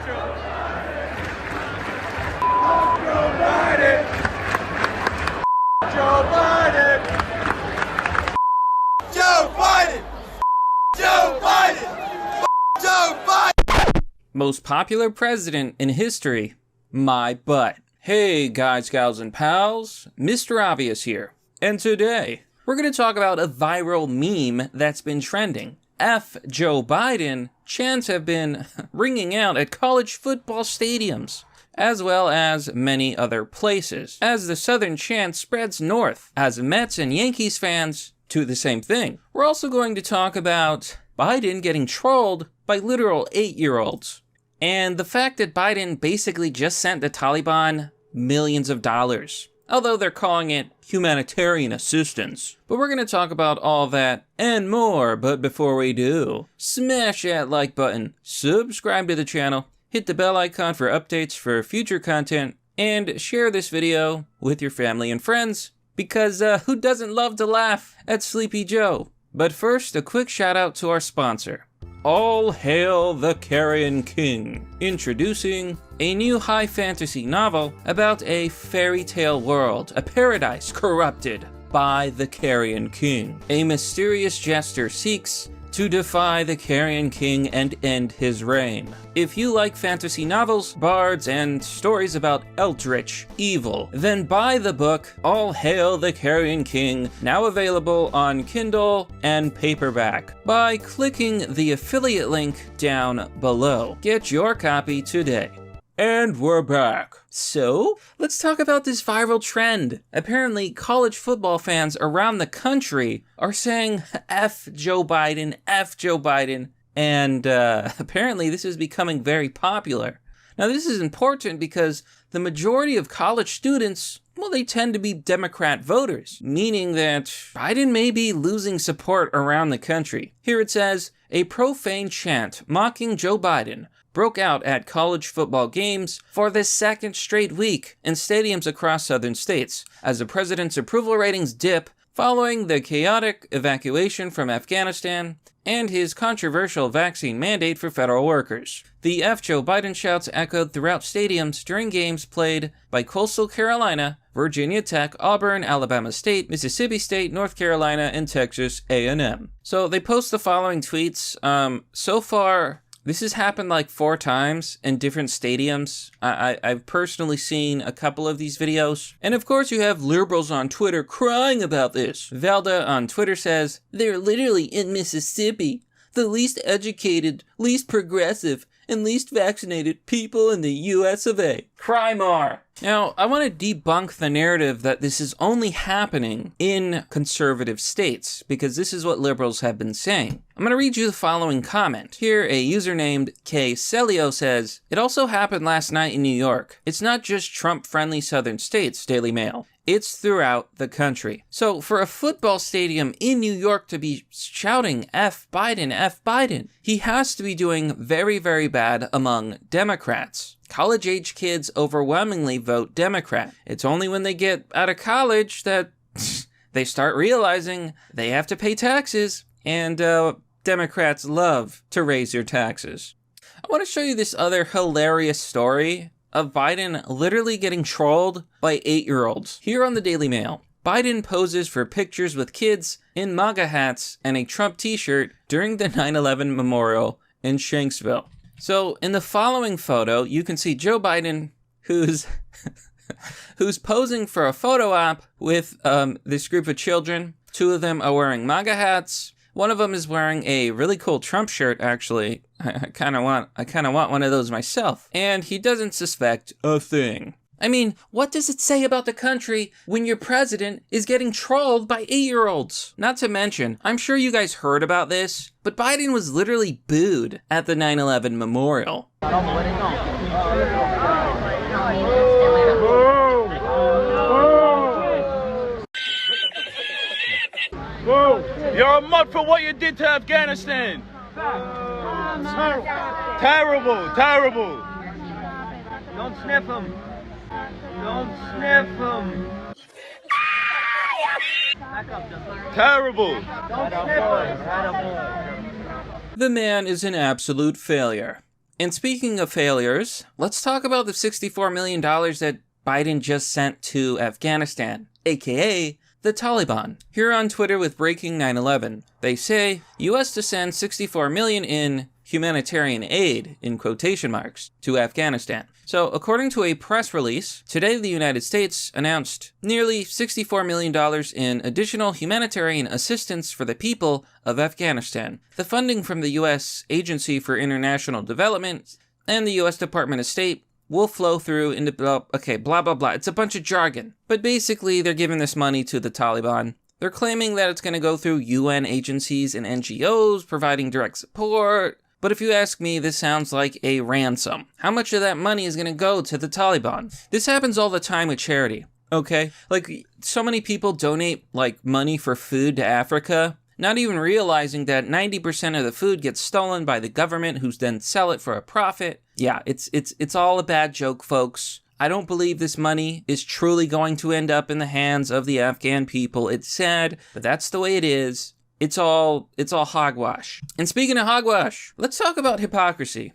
Joe Biden! Joe Biden! Joe Biden! Joe Biden! Joe Biden! Most popular president in history, my butt. Hey guys, gals, and pals, Mr. Obvious here. And today, we're going to talk about a viral meme that's been trending. F Joe Biden chants have been ringing out at college football stadiums, as well as many other places, as the Southern chant spreads north, as Mets and Yankees fans do the same thing. We're also going to talk about Biden getting trolled by literal 8-year-olds, and the fact that Biden basically just sent the Taliban millions of dollars, although they're calling it humanitarian assistance. But we're going to talk about all that and more, but before we do, smash that like button, subscribe to the channel, hit the bell icon for updates for future content, and share this video with your family and friends, because who doesn't love to laugh at Sleepy Joe? But first, a quick shout out to our sponsor. All hail the Carrion King. Introducing a new high fantasy novel about a fairy tale world, a paradise corrupted by the Carrion King. A mysterious jester seeks to defy the Carrion King and end his reign. If you like fantasy novels, bards, and stories about eldritch evil, then buy the book All Hail the Carrion King, now available on Kindle and paperback, by clicking the affiliate link down below. Get your copy today. And we're back. So, let's talk about this viral trend. Apparently, college football fans around the country are saying F Joe Biden, F Joe Biden, and apparently this is becoming very popular. Now, this is important because the majority of college students, well, they tend to be Democrat voters, meaning that Biden may be losing support around the country. Here it says, a profane chant mocking Joe Biden broke out at college football games for the second straight week in stadiums across southern states, as the president's approval ratings dip following the chaotic evacuation from Afghanistan and his controversial vaccine mandate for federal workers. The F Joe Biden shouts echoed throughout stadiums during games played by Coastal Carolina, Virginia Tech, Auburn, Alabama State, Mississippi State, North Carolina, and Texas A&M. So they post the following tweets. So far, this has happened like 4 times in different stadiums. I've personally seen a couple of these videos. And of course you have liberals on Twitter crying about this. Velda on Twitter says, they're literally in Mississippi, the least educated, least progressive, and least vaccinated people in the US of A. Cry more. Now, I want to debunk the narrative that this is only happening in conservative states, because this is what liberals have been saying. I'm going to read you the following comment. Here, a user named K. Celio says, it also happened last night in New York. It's not just Trump-friendly southern states, Daily Mail. It's throughout the country. So for a football stadium in New York to be shouting F Biden, he has to be doing very, very bad among Democrats. College-age kids overwhelmingly vote Democrat. It's only when they get out of college that they start realizing they have to pay taxes, and Democrats love to raise your taxes. I want to show you this other hilarious story of Biden literally getting trolled by 8-year-olds. Here on the Daily Mail, Biden poses for pictures with kids in MAGA hats and a Trump t-shirt during the 9/11 memorial in Shanksville. So in the following photo, you can see Joe Biden, who's posing for a photo op with this group of children. 2 of them are wearing MAGA hats. One of them is wearing a really cool Trump shirt, actually. I kind of want one of those myself. And he doesn't suspect a thing. I mean, what does it say about the country when your president is getting trolled by 8-year-olds? Not to mention, I'm sure you guys heard about this, but Biden was literally booed at the 9/11 memorial. Whoa! You're a mud for what you did to Afghanistan! Terrible, terrible! Don't sniff him! Don't sniff him! Terrible! Don't sniff him! The man is an absolute failure. And speaking of failures, let's talk about the $64 million that Biden just sent to Afghanistan, aka the Taliban. Here on Twitter with Breaking 9/11, they say, U.S. to send $64 million in humanitarian aid, in quotation marks, to Afghanistan. So, according to a press release, today the United States announced nearly $64 million in additional humanitarian assistance for the people of Afghanistan. The funding from the U.S. Agency for International Development and the U.S. Department of State will flow through into blah, blah, blah. It's a bunch of jargon. But basically, they're giving this money to the Taliban. They're claiming that it's going to go through UN agencies and NGOs, providing direct support. But if you ask me, this sounds like a ransom. How much of that money is going to go to the Taliban? This happens all the time with charity, okay? Like, so many people donate, like, money for food to Africa, not even realizing that 90% of the food gets stolen by the government, who's then sell it for a profit. Yeah, it's all a bad joke, folks. I don't believe this money is truly going to end up in the hands of the Afghan people. It's sad, but that's the way it is. It's all hogwash. And speaking of hogwash, let's talk about hypocrisy.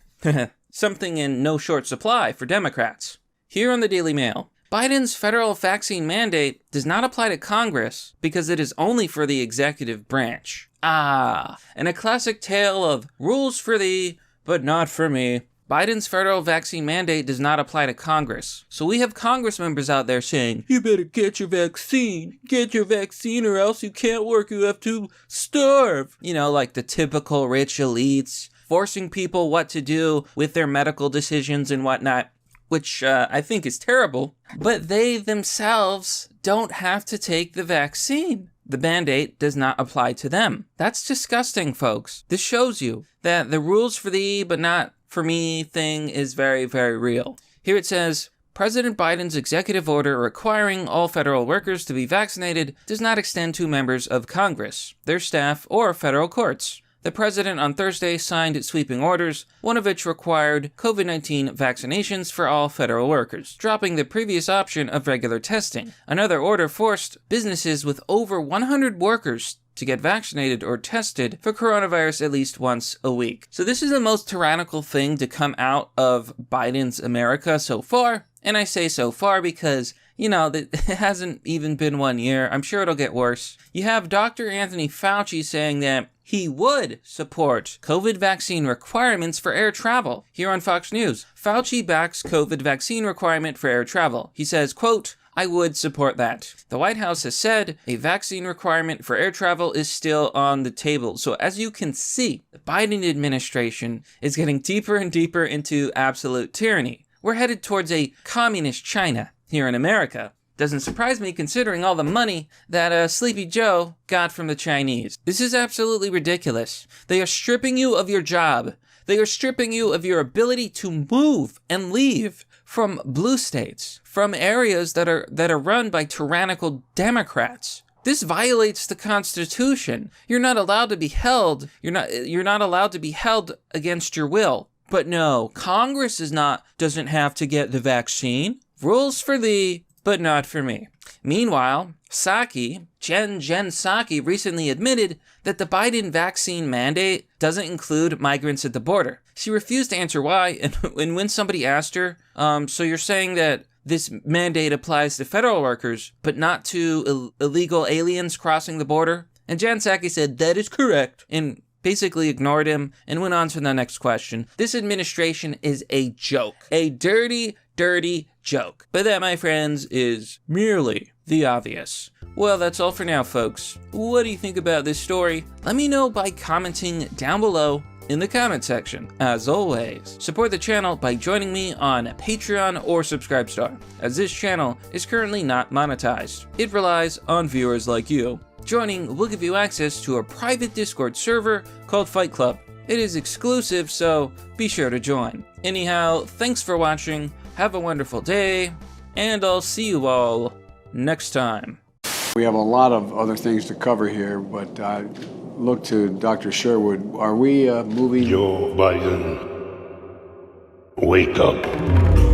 Something in no short supply for Democrats. Here on the Daily Mail, Biden's federal vaccine mandate does not apply to Congress because it is only for the executive branch. And a classic tale of rules for thee, but not for me. Biden's federal vaccine mandate does not apply to Congress. So we have Congress members out there saying, you better get your vaccine or else you can't work, you have to starve. You know, like the typical rich elites, forcing people what to do with their medical decisions and whatnot, which I think is terrible. But they themselves don't have to take the vaccine. The mandate does not apply to them. That's disgusting, folks. This shows you that the rules for thee, but not for me thing is very, very real. Here it says, President Biden's executive order requiring all federal workers to be vaccinated does not extend to members of Congress, their staff, or federal courts. The president on Thursday signed sweeping orders, one of which required COVID-19 vaccinations for all federal workers, dropping the previous option of regular testing. Another order forced businesses with over 100 workers to get vaccinated or tested for coronavirus at least once a week. So this is the most tyrannical thing to come out of Biden's America so far. And I say so far because, you know, it hasn't even been 1 year. I'm sure it'll get worse. You have Dr. Anthony Fauci saying that he would support COVID vaccine requirements for air travel. Here on Fox News, Fauci backs COVID vaccine requirement for air travel. He says, quote, I would support that. The White House has said a vaccine requirement for air travel is still on the table. So as you can see, the Biden administration is getting deeper and deeper into absolute tyranny. We're headed towards a communist China here in America. Doesn't surprise me considering all the money that Sleepy Joe got from the Chinese. This is absolutely ridiculous. They are stripping you of your job. They are stripping you of your ability to move and leave from blue states, from areas that are run by tyrannical Democrats. This violates the Constitution. You're not allowed to be held. You're not allowed to be held against your will. But no, Congress doesn't have to get the vaccine. Rules for thee, but not for me. Meanwhile, Jen Psaki recently admitted that the Biden vaccine mandate doesn't include migrants at the border. She refused to answer why, and when somebody asked her, so you're saying that this mandate applies to federal workers, but not to illegal aliens crossing the border? And Jen Psaki said, that is correct, and basically ignored him and went on to the next question. This administration is a joke. A dirty, dirty joke. But that, my friends, is merely the obvious. Well, that's all for now, folks. What do you think about this story? Let me know by commenting down below in the comment section. As always, support the channel by joining me on Patreon or Subscribestar, as this channel is currently not monetized. It relies on viewers like you. Joining will give you access to a private Discord server called Fight Club. It is exclusive, so be sure to join. Anyhow, thanks for watching, have a wonderful day, and I'll see you all next time. We have a lot of other things to cover here, but I look to Dr. Sherwood. Are we moving? Joe Biden, wake up.